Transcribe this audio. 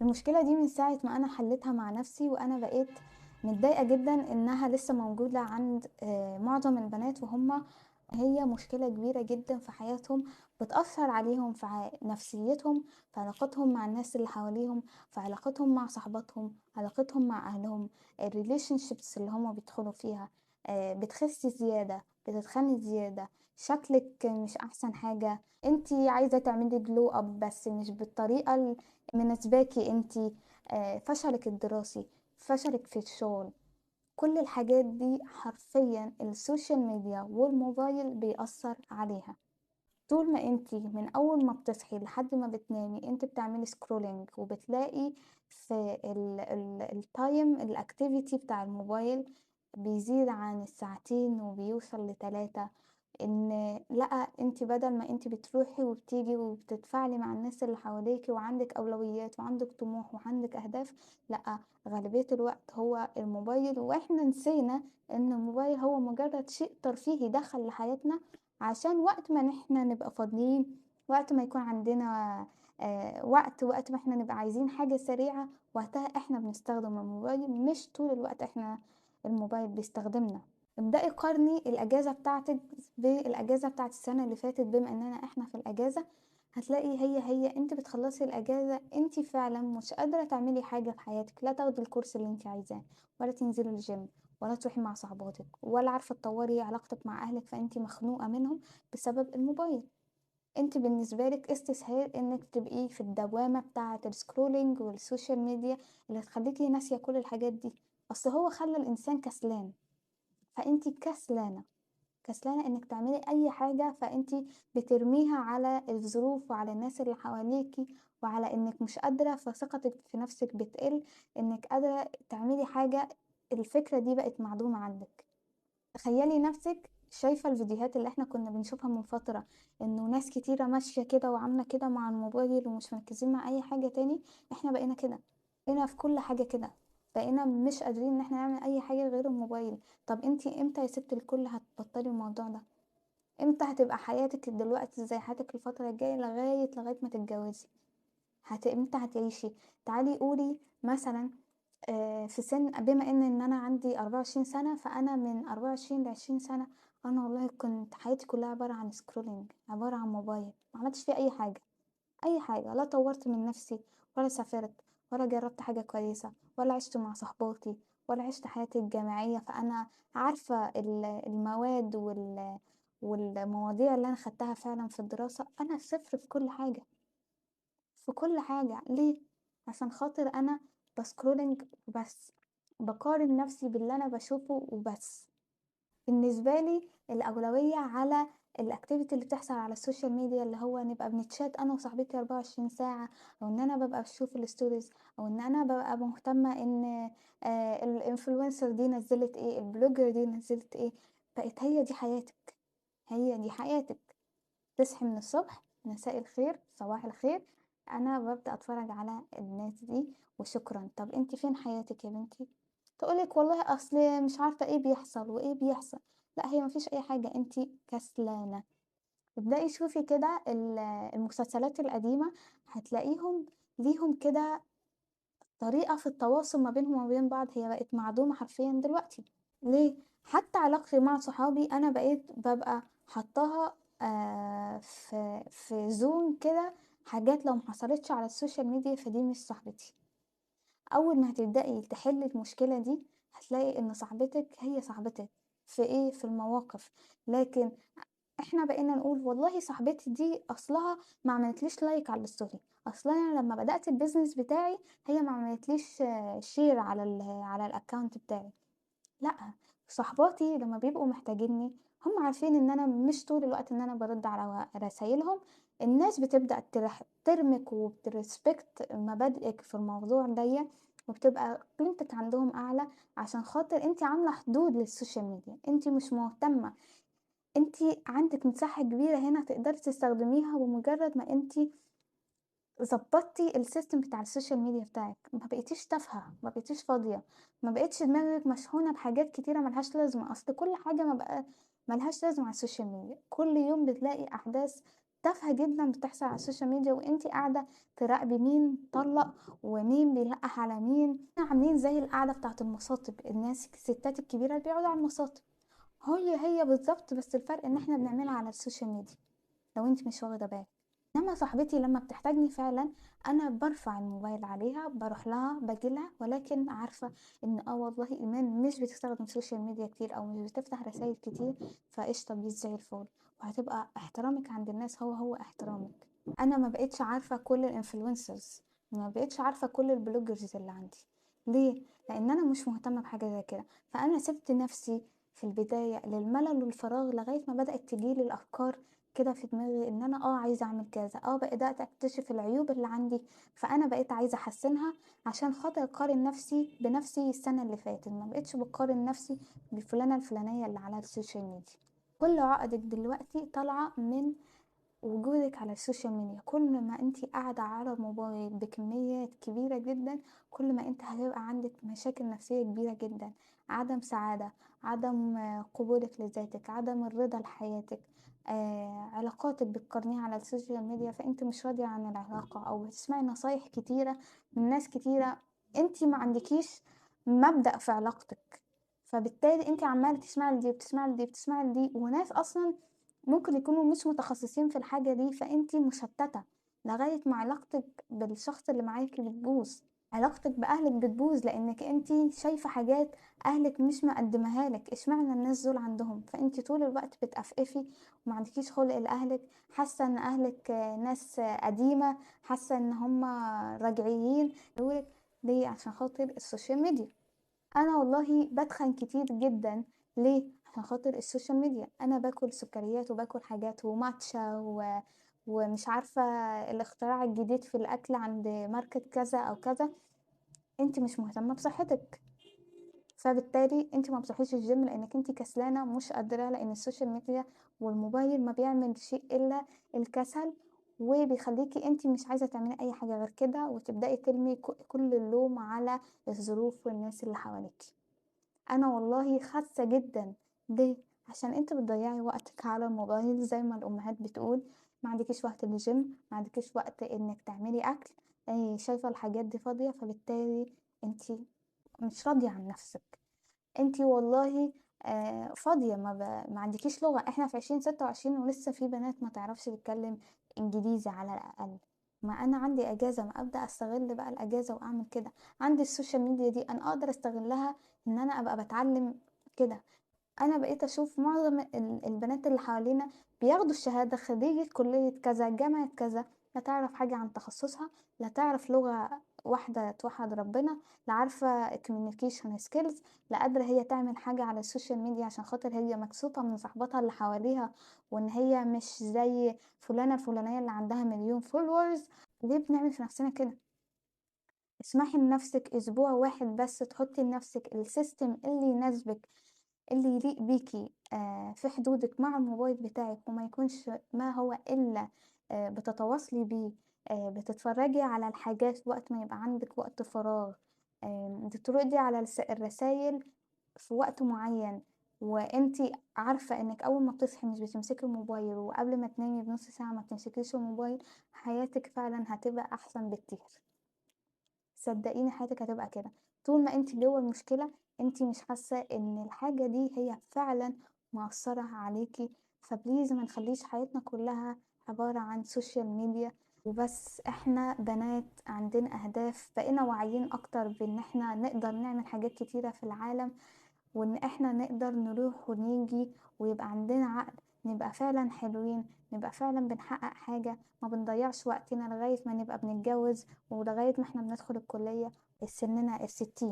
المشكلة دي من ساعة ما أنا حليتها مع نفسي وأنا بقيت متضايقة جدًا إنها لسه موجودة عند معظم البنات، هي مشكلة كبيرة جدًا في حياتهم، بتأثّر عليهم في نفسيتهم، في علاقتهم مع الناس اللي حواليهم، في علاقتهم مع صاحباتهم، علاقتهم مع أهلهم، الrelationships اللي بيدخلوا فيها، بتخسّي زيادة، بتتخني زيادة، شكلِك مش أحسن حاجة، أنتِ عايزة تعملي glow up بس مش بالطريقة مناسباكِ أنتِ، فشلِك الدراسي، فشلِك في الشغل، كل الحاجات دي حرفيًا السوشيال ميديا والموبايل بيأثّر عليها. طول ما أنتِ من أول ما بتصحي لحد ما بتنامي أنتِ بتعملي scrolling وبتلاقي في الtime الactivity بتاع الموبايل بيزيد عن الساعتين وبيوصل ل3، إن لأ، أنتِ بدل ما أنتِ بتروحي وبتيجي وبتتفاعلي مع الناس اللي حواليكِ وعندِك أولويات وعندِك طموح وعندِك أهداف، لأ، غالبية الوقت هو الموبايل، وإحنا نسينا إن الموبايل هو مجرد شيء ترفيهي دخل لحياتنا عشان وقت ما إحنا نبقى فاضيين، وقت ما يكون عندنا وقت ما إحنا نبقى عايزين حاجة سريعة، وقتها إحنا بنستخدم الموبايل، مش طول الوقت الموبايل بيستخدمنا. ابدئي قارني الأجازة بتاعتِك بالأجازة بتاعة السنة اللي فاتت بما إننا إحنا في الأجازة، هتلاقي هي أنتِ بتخلّصي الأجازة أنتِ فعلًا مش قادرة تعملي حاجة في حياتِك، لا تاخدي الكورس اللي أنتِ عايزاه، ولا تنزلي الgym، ولا تروحي مع صاحباتِك، ولا عارفة تطوّري علاقتِك مع أهلِك، فأنتِ مخنوقة منهم بسبب الموبايل. أنتِ بالنسبة لِك استسهال إنِّك تبقي في الدوامة بتاعة الscrolling والسوشيال ميديا اللي هتخلّيكِ ناسية كل الحاجات دي، أصل هو خلّى الإنسان كسلان. فأنتِ كسلانة، كسلانة إنِّك تعملي أي حاجة، فأنتِ بترميها على الظروف وعلى الناس اللي حواليكِ وعلى إنِّك مش قادرة، فثقتِك في نفسِك بتقل، إنِّك قادرة تعملي حاجة، الفكرة دي بقت معدومة عندِك. تخيّلي نفسِك شايفة الفيديوهات اللي إحنا كنا بنشوفها من فترة، إنه ناس كتيرة ماشية كده وعاملة كده مع الموبايل ومش مركّزين مع أي حاجة تاني، إحنا بقينا كده، بقينا في كل حاجة كده، بقينا مش قادرين إن إحنا نعمل أي حاجة غير الموبايل. طَب أنتِ إمتى يا سِت الكل هتبطّلي الموضوع ده؟ إمتى هتبقى حياتِك دلوقتي زي حياتِك الفترة الجاية لغاية ما تتجوّزي؟ إمتى هتعيشي؟ تعالي قولي مثلًا في سِن بما إن أنا عندي 24 سَنة، فأنا من 24 ل20 سَنة أنا والله كنت حياتي كلّها عبارة عن scrolling، عبارة عن موبايل، ما عملتش فيه أي حاجة، أي حاجة، لا طوّرت من نَفْسي ولا سافرت ولا جرّبت حاجة كويسة ولا عِشت مع صاحباتي ولا عِشت حياتي الجامعية، فأنا عارفة المواد والمواضيع اللي أنا خدتها فعلًا في الدراسة، أنا صفر في كل حاجة. في كل حاجة، ليه؟ عشان خاطر أنا بscrolling وبس، باقارن نفسي باللي أنا باشوفه وبس. بالنسبة لي الأولوية على الactivity اللي بتحصل على السوشيال ميديا، اللي هو نبقى بنتشات أنا وصاحبتي 24 ساعة، أو إن أنا بابقى باشوف الstories، أو إن أنا بابقى مهتمة إن الinfluencer دي نزّلت إيه، الblogger دي نزّلت إيه، بقت هي دي حياتِك، هي دي حياتِك. تصحي من الصبح مساء الخير، صباح الخير، أنا بابدأ أتفرّج على الناس دي وشكرًا. طَب أنتِ فين حياتِك يا بنتي؟ تقول لِك والله أصل مش عارفة إيه بيحصل وإيه بيحصل، لأ هي ما فيش أي حاجة، أنتِ كسلانة. ابدئي شوفي كده المسلسلات القديمة هتلاقيهم ليهم كده طريقة في التواصل ما بينهم وما بين بعض، هي بقت معدومة حرفيًا دلوقتي. ليه؟ حتى علاقتي مع صحابي أنا بقيت بابقى حاطاها في zone كده، حاجات لو ما حصلتش على السوشيال ميديا فدي مش صاحبتي. أول ما هتبدئي تحلي المشكلة دي هتلاقي إن صاحبتِك هي صاحبتِك في إيه، في المواقف، لكن إحنا بقينا نقول والله صاحبتي دي أصلها ما عملتليش like على الstory، أصل أنا لمّا بدأت الbusiness بتاعي هي ما عملتليش share على الaccount بتاعي. لأ، صاحباتي لمّا بيبقوا محتاجينّي هُم عارفين إن أنا مش طول الوقت إن أنا بارُد على رسايلهم، الناس بتبدأ تحترمِك وبتrespect مبادئِك في الموضوع ديّة، وبتبقى قيمتِك عندهم أعلى عشان خاطر أنتِ عاملة حدود للسوشيال ميديا، أنتِ مش مهتمة، أنتِ عندِك مساحة كبيرة هنا تقدري تستخدميها بمجرد ما أنتِ ضبطتِ السيستم بتاع السوشيال ميديا بتاعِك، ما بقيتيش تافهة، ما بقيتيش فاضية، ما بقيتش دماغِك مشحونة بحاجات كتيرة ما لهاش لازمة، أصل كل حاجة ما لهاش لازمة على السوشيال ميديا، كل يوم بتلاقي أحداث تافهة جدًا بتحصل على السوشيال ميديا، وأنتِ قاعدة تراقبي مين طلّق ومين بيلقّح على مين، عاملين زي القعدة بتاعة المصاطب، الناس الستات الكبيرة اللي بيقعدوا على المصاطب، هي بالضبط، بس الفرق إن إحنا بنعملها على السوشيال ميديا لو أنتِ مش واخدة بالِك. إنما صاحبتي لمّا بتحتاجني فعلًا أنا بارفع الموبايل عليها، باروح لها، باجي لها، ولكن عارفة إن والله إيمان مش بتستخدم سوشيال ميديا كتير أو مش بتفتح رسايل كتير، فقشطة بيس زي الفل، وهتبقى احترامِك عند الناس هو احترامِك. أنا ما بقيتش عارفة كل الinfluencers، ما بقيتش عارفة كل البلوجرز اللي عندي. ليه؟ لإن أنا مش مهتمة بحاجة زي كده، فأنا سِبت نفسي في البداية للملل والفراغ لغاية ما بدأت تيجي لي الأفكار كده في دماغي إن أنا عايزة أعمل كذا، بدأت أكتشف العيوب اللي عندي، فأنا بقيت عايزة أحسّنها عشان خاطر أقارن نفسي بنفسي السنة اللي فاتت، ما بقيتش باقارن نفسي بفلانة الفلانية اللي على السوشيال ميديا. كل عقدِك دلوقتي طالعة من وجودِك على السوشيال ميديا، كل ما أنتِ قاعدة على الموبايل بكميات كبيرة جدًا، كل ما أنتِ هيبقى عندِك مشاكل نفسية كبيرة جدًا، عدم سعادة، عدم قبولِك لذاتِك، عدم الرضا لحياتِك، علاقاتِك بتقارنيها على السوشيال ميديا، فأنتِ مش راضية عن العلاقة أو بتسمعي نصايح كتيرة من ناس كتيرة، أنتِ ما عندكيش مبدأ في علاقتِك، فبالتالي أنتِ عمّالة تسمعي لدي وبتسمعي لدي وبتسمعي لدي، وناس أصلًا ممكن يكونوا مش متخصصين في الحاجة دي، فأنتِ مشتتة لغاية ما علاقتِك بالشخص اللي معاكِ بتبوظ، علاقتِك بأهلِك بتبوظ، لإنِّك أنتِ شايفة حاجات أهلِك مش مقدماها لِك، اشمعنى الناس دول عندهم، فأنتِ طول الوقت بتقفقفي وما عندكيش خُلق لأهلِك، حاسة إن أهلِك ناس قديمة، حاسة إن هُم رجعيين، ليه؟ عشان خاطر السوشيال ميديا. أنا والله باتخن كتير جدًا، ليه؟ عشان خاطر السوشيال ميديا، أنا باكل سكريات وباكل حاجات وماتشا ومش عارفة الاختراع الجديد في الأكل عند ماركة كذا أو كذا، أنتِ مش مهتمة بصحتِك، فبالتالي أنتِ ما بتروحيش الgym لإنِّك أنتِ كسلانة مش قادرة، لإن السوشيال ميديا والموبايل ما بيعمل شيء إلا الكسل، وبيخلّيكِ أنتِ مش عايزة تعملي أي حاجة غير كده، وتبدئي ترمي كل اللوم على الظروف والناس اللي حواليكِ. أنا والله خاسة جدًا، ليه؟ عشان أنتِ بتضيّعي وقتِك على الموبايل زي ما الأمهات بتقول، ما عندكيش وقت للgym، ما عندكيش وقت إنِّك تعملي أكل، شايفة الحاجات دي فاضية، فبالتالي أنتِ مش راضية عن نفسِك، أنتِ والله فاضية ما عندكيش لغة، إحنا في 2026 ولسه في بنات ما تعرفش تتكلم إنجليزي على الأقل، ما أنا عندي إجازة، ما أبدأ أستغل بقى الإجازة وأعمل كده، عندي السوشيال ميديا دي أنا أقدر أستغلها إن أنا أبقى باتعلم كده. أنا بقيت أشوف معظم البنات اللي حوالينا بياخدوا الشهادة خريجة كلية كذا، جامعة كذا، لا تعرف حاجة عن تخصصها، لا تعرف لغة واحدة توحد ربنا، لا عارفة communication skills، لا قادرة هي تعمل حاجة على السوشيال ميديا عشان خاطر هي مكسوفة من صاحباتها اللي حواليها، وإن هي مش زي فلانة الفلانية اللي عندها 1,000,000 followers. ليه بنعمل في نفسنا كده؟ اسمحي لنفسِك أسبوع واحد بس تحطي لنفسِك السيستم اللي يناسبِك، اللي يليق بيكِ في حدودِك مع الموبايل بتاعِك، وما يكونش ما هو إلا بتتواصلي بيه، بتتفرجي على الحاجات وقت ما يبقى عندِك وقت فراغ، بتردي على الرسايل في وقت معين، وأنتِ عارفة إنِّك أول ما بتصحي مش بتمسكي الموبايل، وقبل ما تنامي بنُص ساعة ما بتمسكيش الموبايل، حياتِك فعلًا هتبقى أحسن بكتير. صدقيني حياتِك هتبقى كده، طول ما أنتِ جوّه المشكلة أنتِ مش حاسة إن الحاجة دي هي فعلًا مأثّرة عليكِ، فبليز ما نخلّيش حياتنا كلّها عبارة عن social media وبس، إحنا بنات عندنا أهداف، بقينا واعيين أكتر بإن إحنا نقدر نعمل حاجات كتيرة في العالم، وإن إحنا نقدر نروح ونيجي ويبقى عندنا عقل، نبقى فعلًا حلوين، نبقى فعلًا بنحقق حاجة، ما بنضيّعش وقتنا لغاية ما نبقى بنتجوّز ولغاية ما إحنا بندخل الكلية سننا ال60.